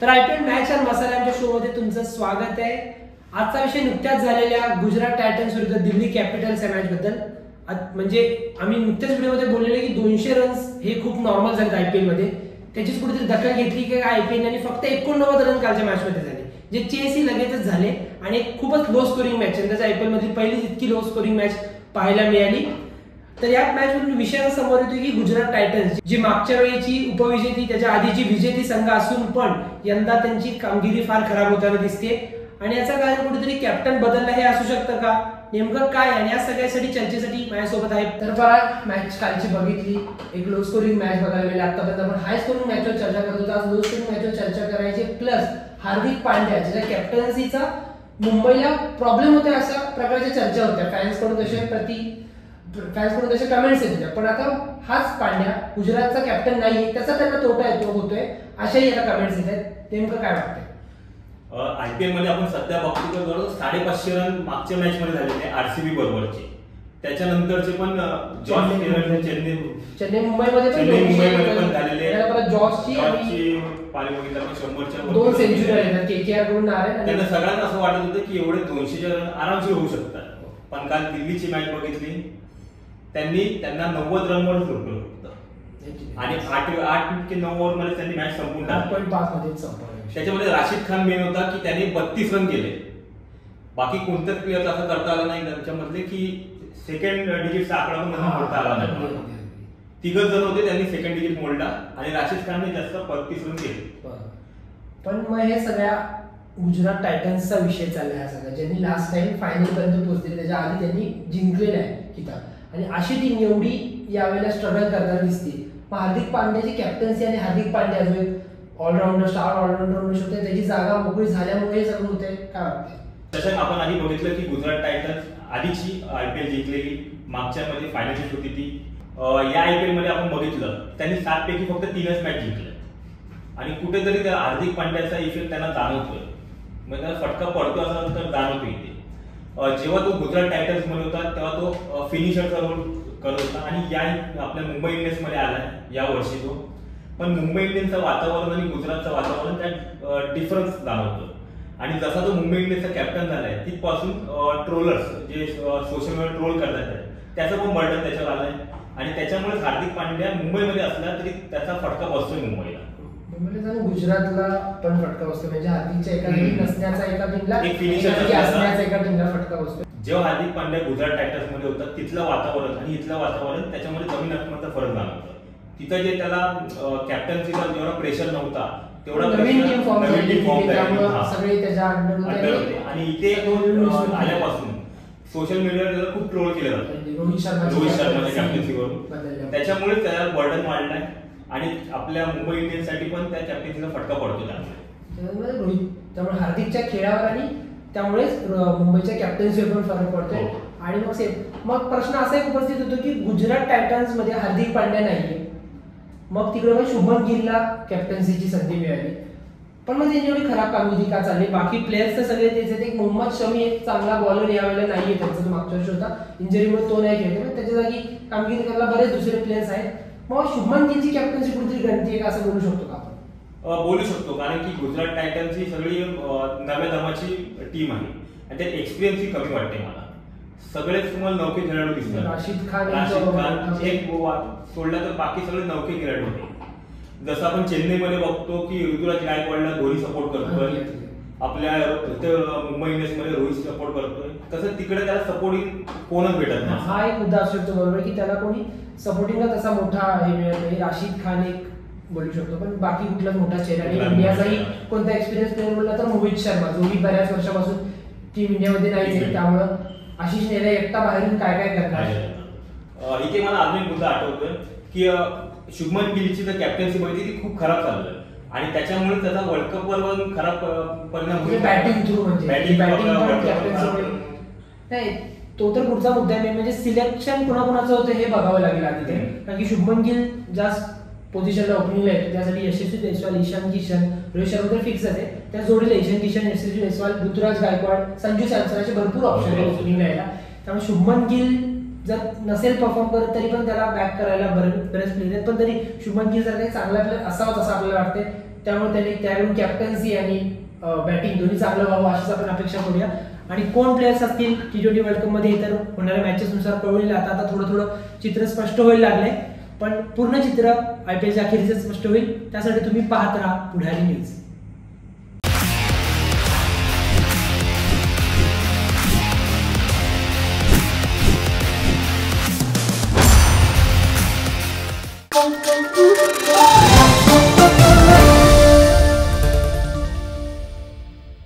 तर IPL match आणि मसाल्यांच्या शो मध्ये तुमचं स्वागत आहे। आजचा विषय नुकत्याच झालेल्या गुजरात टायटन्स विरुद्ध दिल्ली कॅपिटल्स या मॅच बद्दल। म्हणजे आम्ही नुकत्याच व्हिडिओमध्ये बोललेले की 200 रन्स हे खूप नॉर्मल झाले आयपीएल मध्ये, त्याचीच कुठेतरी दखल घेतली की आयपीएल फक्त 89 रन कालच्या मॅच मध्ये झाले, जे चेस ही लगेचच झाले आणि खूपच लो स्कोरिंग मॅच आहे। त्याच्या आयपीएल मधली पहिलीच इतकी लो स्कोरिंग मॅच पाहायला मिळाली। तर या मॅच मधून विषय समोर येतो की गुजरात टायटन्स जी मागच्या वेळेची उपविजेती त्याच्या आधीची विजेती संघ असून पण यंदा त्यांची कामगिरी फार खराब होताना दिसते आणि याचा कारण कुठेतरी कॅप्टन बदलला हे असू शकतं का, नेमकं काय आणि या सगळ्यासाठी चर्चेसाठी माझ्यासोबत आहे। तर बघा मॅच कालची बघितली, एक लो स्कोरिंग मॅच बघायला मिळाली। आतापर्यंत आपण हाय स्कोरिंग मॅचवर चर्चा करत होतो, आज लो स्कोरिंग मॅचवर चर्चा करायची। प्लस हार्दिक पांड्या ज्याच्या कॅप्टन्सीचा मुंबईला प्रॉब्लेम होते अशा प्रकारच्या चर्चा होत्या, फॅन्स कडून तसे कमेंट्स येत होत्या। पण आता हाच पांड्या गुजरातचा कॅप्टन नाही, त्याचा त्यांना तोटा होतोय अशाही आता कमेंट्स येत आहेत। नेमकं काय वाटतंय? आयपीएल मध्ये आपण सध्या बघतो तर जवळ 550 रन मागच्या मॅच मध्ये झालेले आरसीबी बरोबरचे, त्याच्यानंतरचे पण चेन्नई मुंबईमध्ये पण झालेले, जॉर्जची पाणी बघितलं तर 100च्या 2 सेंचुरी आहेत केकेआर कडून आले। त्यांना सगळ्यांना असं वाटत होतं की एवढे 200 रन आरामशीर होऊ शकतात, पण काल दिल्लीची मॅच बघितली त्यांना 90 रनवर सोडलं होतं आणि 8 की 9 ओव्हर मध्ये त्यांनी मॅच संपून टाकली। 8.5 मध्ये संपवली। त्याच्यामध्ये राशिद खान मेन होता की त्यांनी 32 रन केले, बाकी कोणत्याच प्लेअर असं करता आलं नाही त्यांच्यामधले की सेकंड डिजिटचा आकडा पण त्यांना मोडता आला नाही। 3 जण होते त्यांनी सेकंड डिजिट मोडला आणि राशिद खानने जास्त 32 रन केले। पण मग हे सगळ्या गुजरात टायटन्सचा विषय चालला आहे सगळा, ज्यांनी लास्ट टाइम फायनल पर्यंत पोहोचले, त्याच्या आधी त्यांनी जिंकलेला आहे किताब आणि अशी टीम एवढी यावेळेला स्ट्रगल करताना दिसते। मग हार्दिक पांड्याची कॅप्टन्सी आणि हार्दिक पांड्या जो एक ऑलराऊंडर स्टार ऑलराऊंडर म्हणू शकतो, त्याची जागा मोकळी झाल्यामुळे सगळं होते, काय वाटतंय? तसं आपण आधी बघितलं की गुजरात टायटन्स आधीची आयपीएल जिंकलेली मागच्या मध्ये फायनलची होती ती, या आयपीएल मध्ये आपण बघितलं त्यांनी 7 पैकी फक्त 3च मॅच जिंकल्या आणि कुठेतरी त्या हार्दिक पांड्याचा इफेक्ट त्यांना जाणवतोय, म्हणजे त्याला फटका पडतो असं तर जाणवतो इथे। जेव्हा तो गुजरात टायटन्स मध्ये होता तेव्हा तो फिनिशरचा रोल करत होता आणि या आपल्या मुंबई इंडियन्स मध्ये आलाय या वर्षी तो, पण मुंबई इंडियन्सचं वातावरण आणि गुजरातचं वातावरण त्यात डिफरन्स जाणवतो आणि जसा तो मुंबई इंडियन्सचा कॅप्टन झालाय तिथपासून ट्रोलर्स जे सोशल मीडिया ट्रोल करतात त्याचं पण बर्डन त्याच्यावर आलंय आणि त्याच्यामुळे हार्दिक पांड्या मुंबईमध्ये असला तरी त्याचा फटका बसतोय मुंबईला। गुजरातला पण फटका बसतो, म्हणजे हार्दिकच्या एका टीम नसण्याचा एका टीमला असण्याचा एका टीमला फटका बसतो। जेव्हा हार्दिक पांड्या गुजरात टायटन्स मध्ये होता तिथलं वातावरण आणि इथलं वातावरण त्याच्यामध्ये जमीन आसमानाचा फरक जाणवतो। तिथं जे त्याला कॅप्टन्सीचा जेवढा प्रेशर नव्हता तेवढा नवीन टीम फॉर्म सगळे त्याच्या अंडर होते आणि इथे आल्यापासून सोशल मीडियावर त्याला खूप ट्रोल केलं जातं रोहित शर्माच्या कॅप्टन्सीवरून, त्याच्यामुळे त्याला बर्डन वाढलाय आणि आपल्या मुंबई इंडियन्ससाठी पण त्या कॅप्टन्सीचा फटका पडतो त्यामुळे त्यामुळे हार्दिकच्या खेळावर आणि त्यामुळेच मुंबईच्या कॅप्टन्सीवर पण फरक पडतोय। आणि मग प्रश्न असा एक उपस्थित होतो की गुजरात टायटन्स मध्ये हार्दिक पांड्या नाहीये, मग तिकडे मग शुभमन गिलला कॅप्टन्सीची संधी मिळाली, पण मग त्यांची एवढी खराब कामगिरी का चालली? बाकी प्लेयर्स तर सगळे तेच आहेत, एक मोहम्मद शमी एक चांगला बॉलर यावेळेला नाहीये, त्यांचा तो मागच्या वर्षी होता, इंजरीमुळे तो नाही खेळतो, त्याच्या जागी कामगिरी करायला बरेच दुसरे प्लेयर्स आहेत। मग शुभमन गिलची कॅप्टन्सी कुठेतरी गणती आहे का असं बोलू शकतो का आपण? बोलू शकतो, कारण की गुजरात टायटन्स ही सगळी नव्या दमाची टीम आहे आणि त्यात एक्सपिरियन्स ही कमी वाटते मला। सगळेच तुम्हाला नौके खेळाडू दिसतात, राशिद खान एक सोडला तर बाकी सगळे नौके खेळाडू होते। जसं आपण चेन्नईमध्ये बघतो की ऋतुराज गायकवाडला धोनी सपोर्ट करतोय, आपल्या मुंबई इंडियन्स मध्ये रोहित सपोर्ट करतोय, तसं तिकडे त्याला सपोर्टिंग कोणच भेटत नाही। हा एक मुद्दा असू शकतो बरोबर की त्याला कोणी सपोर्टिंगला तसा मोठा हे मिळत नाही। राशिद खान एक बोलू शकतो, पण बाकी कुठलाच मोठा चेहरा नाही। इंडियाचाही कोणता एक्सपिरियन्स प्लेअर बोलला तर मोहित शर्मा, जोही बऱ्याच वर्षापासून टीम इंडियामध्ये नाहीच, त्यामुळं आशिष नेहरा एकटा बाहेरून काय काय करणार। इथे मला अजून एक मुद्दा आठवतोय की शुभमन गिलची जर कॅप्टन्सी बघितली ती खूप खराब चालू आहे आणि त्याच्यामुळे त्याचा वर्ल्ड कप वर खराब परिणाम होतो, बॅटिंग थ्रू म्हणजे नाही तो तर पुढचा मुद्दा आहे। म्हणजे सिलेक्शन कुणाकुणाचं होतं हे बघावं लागेल आधी ते, कारण की शुभमन गिल जास्त पोझिशनला ओपनिंगला येतो, त्यासाठी यशस्वी जयस्वाल, ईशान किशन, रोहित शर्मा तर फिक्स आहे, त्या जोडीला ईशान किशन, यशस्वी जयस्वाल, ऋतुराज गायकवाड, संजू सॅमसन असे भरपूर ऑप्शन आहेत ओपनिंगला यायला। त्यामुळे शुभमन गिल जर नसेल परफॉर्म करत तरी पण त्याला बॅक करायला बरेच प्लेयर आहेत, पण तरी शुभमन गिल जर काही चांगला प्लेयर असावा असं आपल्याला वाटतंय। त्यामुळे त्यांनी त्याकडून कॅप्टन्सी आणि बॅटिंग दोन्ही चांगलं व्हावं अशीच आपण अपेक्षा करूया. आणि कोण प्लेयर्स असतील T20 वर्ल्ड कप मध्ये तर होणाऱ्या मॅचेस नुसार कळून आता थोडं थोडं चित्र स्पष्ट व्हायला लागले, पण पूर्ण चित्र IPLच्या अखेरीच स्पष्ट होईल. त्यासाठी तुम्ही पाहत राहा पुढारी न्यूज. Thank you.